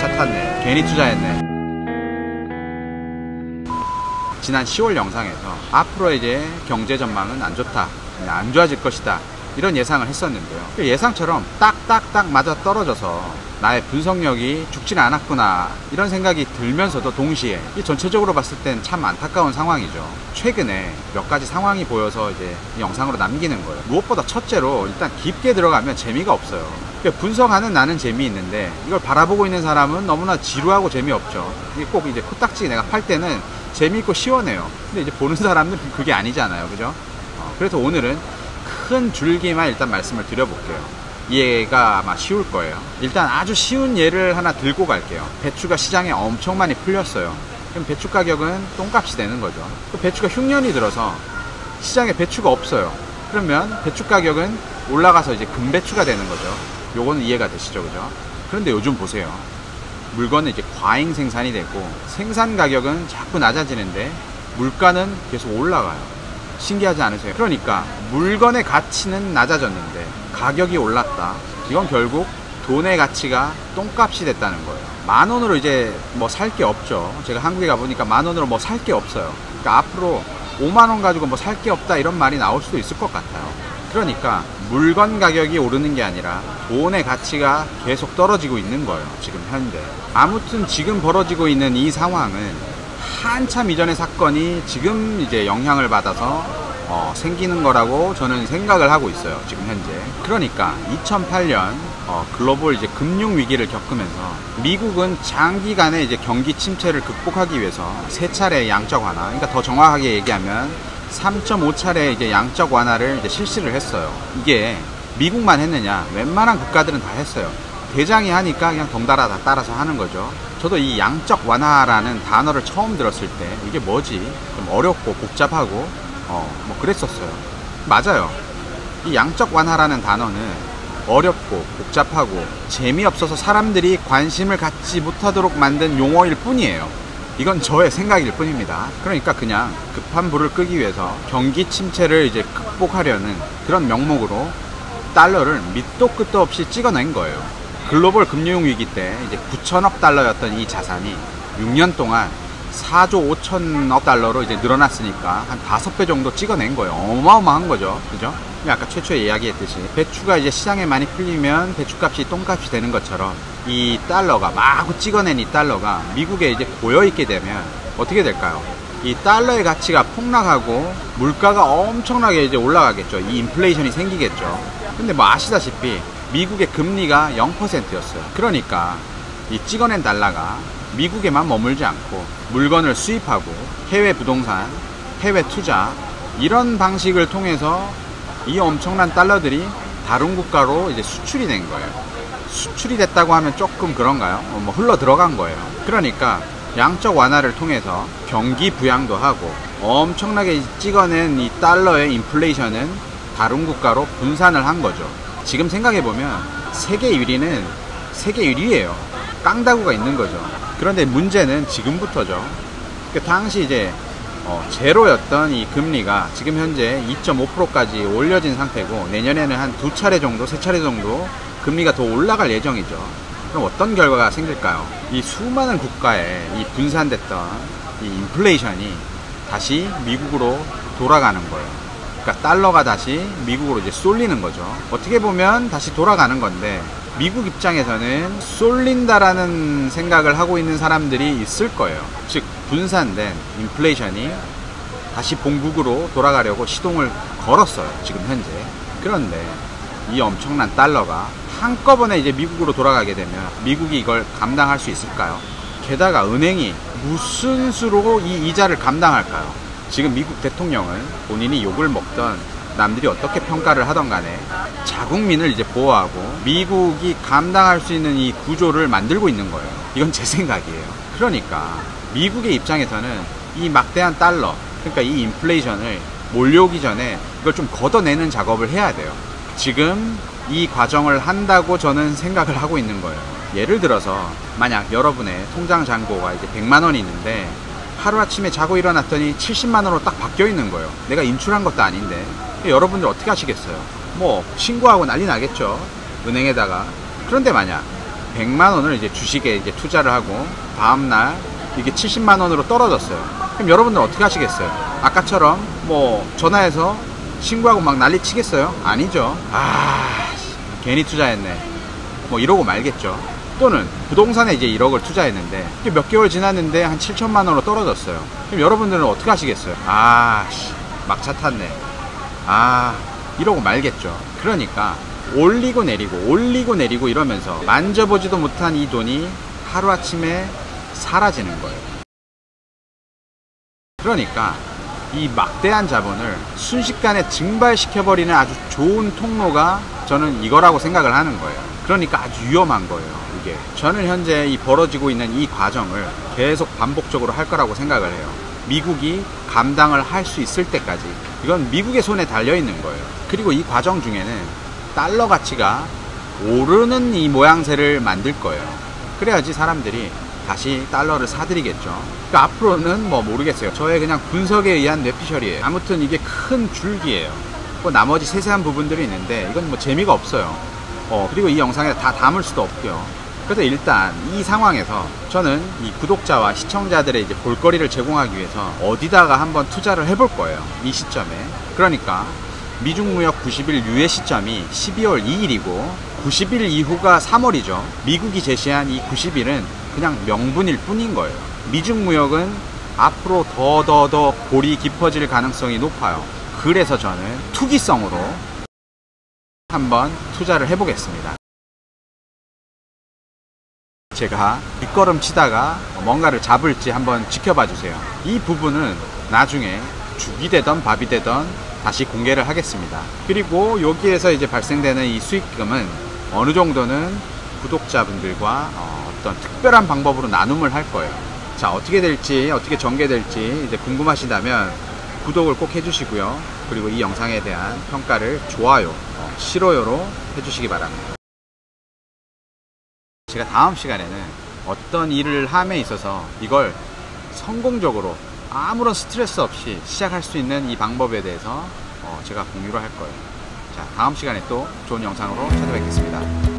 차 탔네. 괜히 투자했네. 지난 10월 영상에서 앞으로 이제 경제 전망은 안 좋다, 안 좋아질 것이다, 이런 예상을 했었는데요. 예상처럼 딱딱딱 맞아 떨어져서 나의 분석력이 죽지는 않았구나, 이런 생각이 들면서도 동시에 이 전체적으로 봤을 땐 참 안타까운 상황이죠. 최근에 몇 가지 상황이 보여서 이제 이 영상으로 남기는 거예요. 무엇보다 첫째로 일단 깊게 들어가면 재미가 없어요. 분석하는 나는 재미있는데 이걸 바라보고 있는 사람은 너무나 지루하고 재미없죠. 이게 꼭 이제 코딱지 내가 팔 때는 재미있고 시원해요. 근데 이제 보는 사람들은 그게 아니잖아요. 그죠? 그래서 오늘은 큰 줄기만 일단 말씀을 드려볼게요. 이해가 아마 쉬울 거예요. 일단 아주 쉬운 예를 하나 들고 갈게요. 배추가 시장에 엄청 많이 풀렸어요. 그럼 배추 가격은 똥값이 되는 거죠. 배추가 흉년이 들어서 시장에 배추가 없어요. 그러면 배추 가격은 올라가서 이제 금배추가 되는 거죠. 요거는 이해가 되시죠? 그죠? 그런데 요즘 보세요. 물건은 이제 과잉 생산이 되고 생산 가격은 자꾸 낮아지는데 물가는 계속 올라가요. 신기하지 않으세요? 그러니까 물건의 가치는 낮아졌는데 가격이 올랐다. 이건 결국 돈의 가치가 똥값이 됐다는 거예요. 10,000원으로 이제 뭐 살 게 없죠. 제가 한국에 가보니까 10,000원으로 뭐 살 게 없어요. 그러니까 앞으로 50,000원 가지고 뭐 살 게 없다, 이런 말이 나올 수도 있을 것 같아요. 그러니까 물건 가격이 오르는 게 아니라 돈의 가치가 계속 떨어지고 있는 거예요. 지금 현재. 아무튼 지금 벌어지고 있는 이 상황은 한참 이전의 사건이 지금 이제 영향을 받아서 생기는 거라고 저는 생각을 하고 있어요. 지금 현재. 그러니까 2008년 글로벌 이제 금융 위기를 겪으면서 미국은 장기간의 이제 경기 침체를 극복하기 위해서 3차례 양적 완화, 그러니까 더 정확하게 얘기하면 3.5차례 이제 양적 완화를 이제 실시를 했어요. 이게 미국만 했느냐? 웬만한 국가들은 다 했어요. 대장이 하니까 그냥 덩달아 다 따라서 하는 거죠. 저도 이 양적 완화라는 단어를 처음 들었을 때 이게 뭐지? 좀 어렵고 복잡하고 뭐 그랬었어요. 맞아요. 이 양적 완화라는 단어는 어렵고 복잡하고 재미없어서 사람들이 관심을 갖지 못하도록 만든 용어일 뿐이에요. 이건 저의 생각일 뿐입니다. 그러니까 그냥 급한 불을 끄기 위해서 경기 침체를 이제 극복하려는 그런 명목으로 달러를 밑도 끝도 없이 찍어낸 거예요. 글로벌 금융위기 때 이제 9천억 달러였던 이 자산이 6년 동안 4조 5천억 달러로 이제 늘어났으니까 한 5배 정도 찍어낸 거예요. 어마어마한 거죠. 그죠? 아까 최초에 이야기했듯이 배추가 이제 시장에 많이 풀리면 배추값이 똥값이 되는 것처럼 이 달러가 마구 찍어낸 이 달러가 미국에 이제 고여있게 되면 어떻게 될까요? 이 달러의 가치가 폭락하고 물가가 엄청나게 이제 올라가겠죠. 이 인플레이션이 생기겠죠. 근데 뭐 아시다시피 미국의 금리가 0%였어요. 그러니까 이 찍어낸 달러가 미국에만 머물지 않고 물건을 수입하고 해외 부동산, 해외 투자, 이런 방식을 통해서 이 엄청난 달러들이 다른 국가로 이제 수출이 된 거예요. 수출이 됐다고 하면 조금 그런가요? 뭐 흘러 들어간 거예요. 그러니까 양적 완화를 통해서 경기 부양도 하고 엄청나게 찍어낸 이 달러의 인플레이션은 다른 국가로 분산을 한 거죠. 지금 생각해보면 세계 1위는 세계 1위예요. 깡다구가 있는 거죠. 그런데 문제는 지금부터죠. 그 당시 이제 제로였던 이 금리가 지금 현재 2.5%까지 올려진 상태고 내년에는 한 2차례 정도, 3차례 정도 금리가 더 올라갈 예정이죠. 그럼 어떤 결과가 생길까요? 이 수많은 국가에 이 분산됐던 이 인플레이션이 다시 미국으로 돌아가는 거예요. 그러니까 달러가 다시 미국으로 이제 쏠리는 거죠. 어떻게 보면 다시 돌아가는 건데 미국 입장에서는 쏠린다라는 생각을 하고 있는 사람들이 있을 거예요. 즉 분산된 인플레이션이 다시 본국으로 돌아가려고 시동을 걸었어요. 지금 현재. 그런데 이 엄청난 달러가 한꺼번에 이제 미국으로 돌아가게 되면 미국이 이걸 감당할 수 있을까요? 게다가 은행이 무슨 수로 이 이자를 감당할까요? 지금 미국 대통령은 본인이 욕을 먹던 남들이 어떻게 평가를 하던 간에 자국민을 이제 보호하고 미국이 감당할 수 있는 이 구조를 만들고 있는 거예요. 이건 제 생각이에요. 그러니까 미국의 입장에서는 이 막대한 달러, 그러니까 이 인플레이션을 몰려오기 전에 이걸 좀 걷어내는 작업을 해야 돼요. 지금 이 과정을 한다고 저는 생각을 하고 있는 거예요. 예를 들어서 만약 여러분의 통장 잔고가 이제 100만 원이 있는데 하루아침에 자고 일어났더니 70만 원으로 딱 바뀌어 있는 거예요. 내가 인출한 것도 아닌데. 여러분들 어떻게 하시겠어요? 뭐 신고하고 난리 나겠죠, 은행에다가. 그런데 만약 100만 원을 이제 주식에 이제 투자를 하고 다음날 이게 70만 원으로 떨어졌어요. 그럼 여러분들 어떻게 하시겠어요? 아까처럼 뭐 전화해서 신고하고 막 난리 치겠어요? 아니죠. 괜히 투자했네 뭐 이러고 말겠죠. 또는 부동산에 이제 1억을 투자했는데 몇 개월 지났는데 한 7천만 원으로 떨어졌어요. 그럼 여러분들은 어떻게 하시겠어요? 막차 탔네. 이러고 말겠죠. 그러니까 올리고 내리고 이러면서 만져보지도 못한 이 돈이 하루아침에 사라지는 거예요. 그러니까 이 막대한 자본을 순식간에 증발시켜버리는 아주 좋은 통로가 저는 이거라고 생각을 하는 거예요. 그러니까 아주 위험한 거예요. 이게 저는 현재 이 벌어지고 있는 이 과정을 계속 반복적으로 할 거라고 생각을 해요. 미국이 감당을 할 수 있을 때까지 이건 미국의 손에 달려 있는 거예요. 그리고 이 과정 중에는 달러 가치가 오르는 이 모양새를 만들 거예요. 그래야지 사람들이 다시 달러를 사들이겠죠. 그러니까 앞으로는 뭐 모르겠어요. 저의 그냥 분석에 의한 뇌피셜이에요. 아무튼 이게 큰 줄기예요. 뭐 나머지 세세한 부분들이 있는데 이건 뭐 재미가 없어요. 그리고 이 영상에 다 담을 수도 없고요. 그래서 일단 이 상황에서 저는 이 구독자와 시청자들의 이제 볼거리를 제공하기 위해서 어디다가 한번 투자를 해볼 거예요. 이 시점에. 그러니까 미중무역 90일 유예 시점이 12월 2일이고 90일 이후가 3월이죠. 미국이 제시한 이 90일은 그냥 명분일 뿐인 거예요. 미중무역은 앞으로 더 골이 깊어질 가능성이 높아요. 그래서 저는 투기성으로 한번 투자를 해보겠습니다. 제가 뒷걸음 치다가 뭔가를 잡을지 한번 지켜봐 주세요. 이 부분은 나중에 죽이 되던 밥이 되던 다시 공개를 하겠습니다. 그리고 여기에서 이제 발생되는 이 수익금은 어느 정도는 구독자분들과 어떤 특별한 방법으로 나눔을 할 거예요. 자, 어떻게 될지, 어떻게 전개될지 이제 궁금하시다면 구독을 꼭 해주시고요. 그리고 이 영상에 대한 평가를 좋아요, 싫어요로 해주시기 바랍니다. 제가 다음 시간에는 어떤 일을 함에 있어서 이걸 성공적으로 아무런 스트레스 없이 시작할 수 있는 이 방법에 대해서 제가 공유를 할 거예요. 자, 다음 시간에 또 좋은 영상으로 찾아뵙겠습니다.